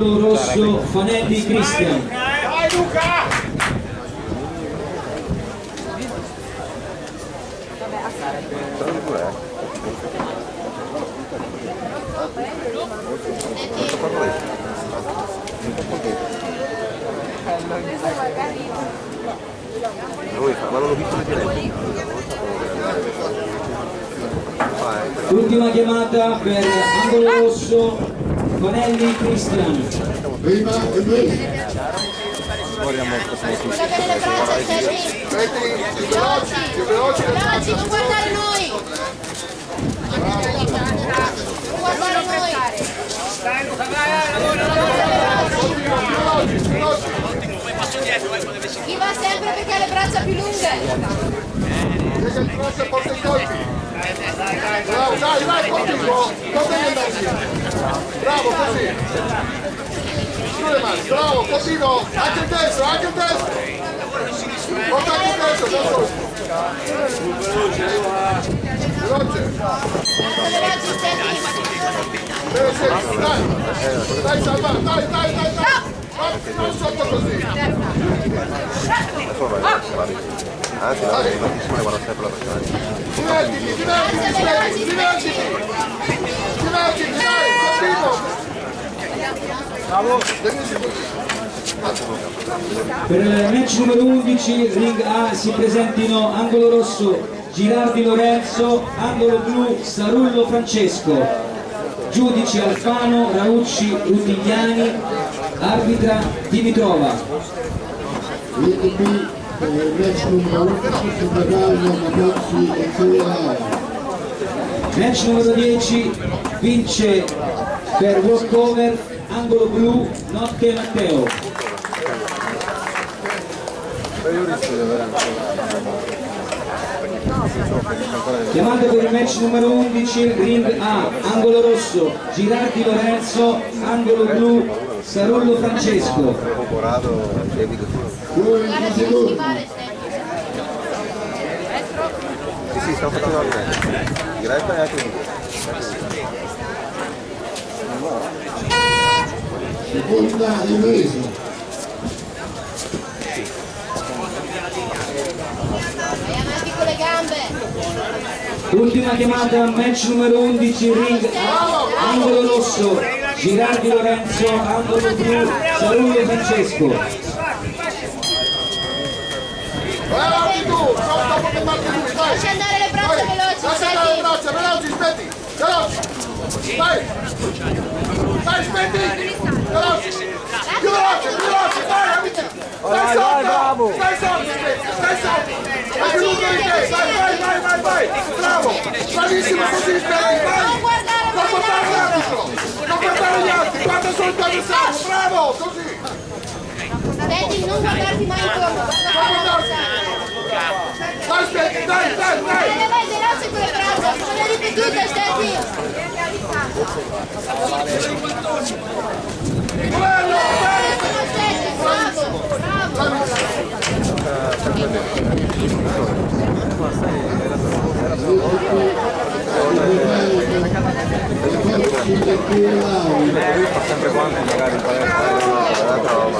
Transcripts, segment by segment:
Rosso Fanelli Cristian. Vai Luca! Ma non ho visto le dirette. Ultima chiamata per angolo rosso Fanelli Cristian. Prima e due. Veloci, non guardare noi! Non guardare noi! Chi va sempre perché ha le braccia più lunghe! Bravo, dai, continuo! Bravo, così! Bravo, continuo! Anche il destro! Porta anche il destro, veloce! Dai, Salva, dai! Non sotto così! Anzi, non guarda sempre la persona. Divertiti, dai, continuo! Bravo! Per il match numero 11 ring A si presentino angolo rosso Girardi Lorenzo, angolo blu Sarullo Francesco, giudici Alfano, Raucci, Rutigliani, arbitra Dimitrova. Ring B, match numero 11, si preparano Capozzi e Cuora. Match numero 10 vince per walkover angolo blu Notte Matteo. Chiamate per il match numero 11 ring A, angolo rosso Girardi Lorenzo, angolo blu Sarullo Francesco. Sì, stiamo facendo la diretta e anche Seconda ripresa. Vai avanti con le gambe! Ultima chiamata, match numero 11 ring A, angolo rosso Girardi Lorenzo, angolo blu Sarullo Francesco. Vai avanti tu, dopo che marchi lui, vai! Lascia andare le braccia veloci, Lascia andare le braccia, veloci, aspetti! Veloci! Vai! Dai, aspetti! Veloci! Più veloci, vai, amici! Stai sotto! Stai sotto! Vai più lungo di te, vai! Bravo! Bravissimo, così, vai! Non guardare Non guardare l'arbitro! Non guardare gli altri, guarda solo il tuo avversario, bravo! Così! Senti, non guardarti mai intorno, guarda l'avversario! Dai, aspetti, dai! Vai veloce con le braccia, sono ripetute, Stetti! Bello, bello! Sono Stetti, bravo! fa sempre quanto magari in palestra un'altra roba.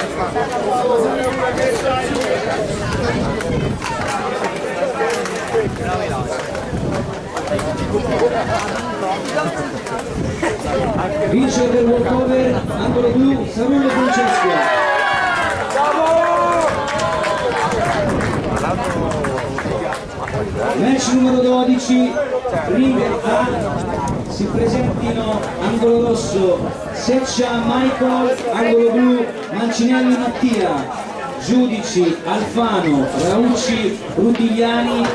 Vince per walkover angolo blu Sarullo Francesco. Match numero 12 ring A si presentino angolo rosso Seccia Michael, angolo blu Mancinelli Mattia, giudici Alfano, Raucci, Rutigliani,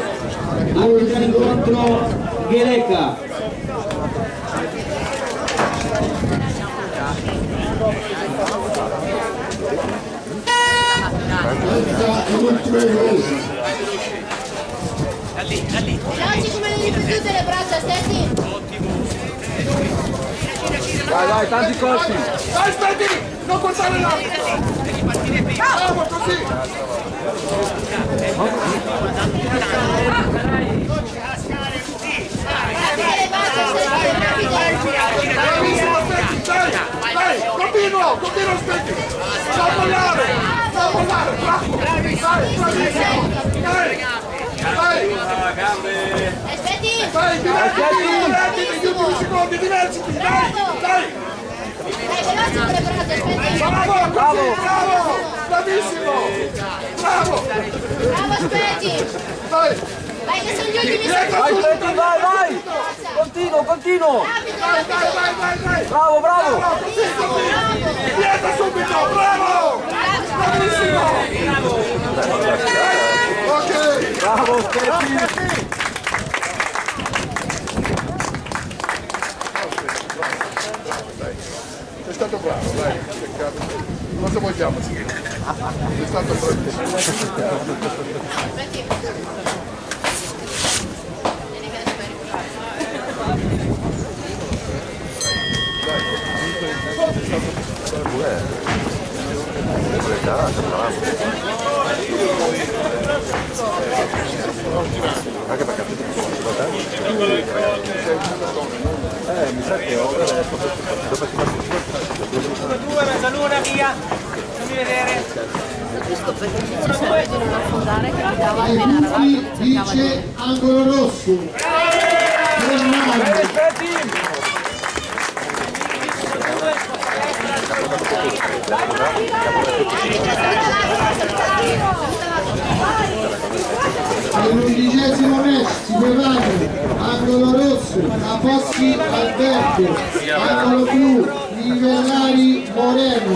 arbitra incontro Gheleca. Veloci come le ripetute le braccia, Stetti! Vai, tanti colpi! Dai, aspetti! Non guardare l'altro! Bravo, così! Bravissimo, aspetti, dai! Vai, continua, aspetti. Non mollare, bravo. Dai, bravissimo. Dai. Aspetti! Dai, divertiti, negli ultimi secondi, divertiti. Dai. Dai, veloce pure bravo, aspetti! Bravo, bravissimo. Bravo. Bravo, aspetti! Dai. Vai che sono gli ultimi secondi! Vai, Svetti, vai! Continuo! Dai. Bravo! Dietro subito, bravo. Bravissimo. Ok. Bravo, Svetti! Sei stato bravo, dai. Peccato. Cosa vogliamo? Sei stato bravissimo. Aspetti! Anche perché mi sa che ora dopo si fa Due, mezza luna, via! Fammi vedere! ai punti vince angolo rosso Bernardo. All'11° match si preparano angolo rosso Capozzi Alberto, angolo blu Livellari Moreno.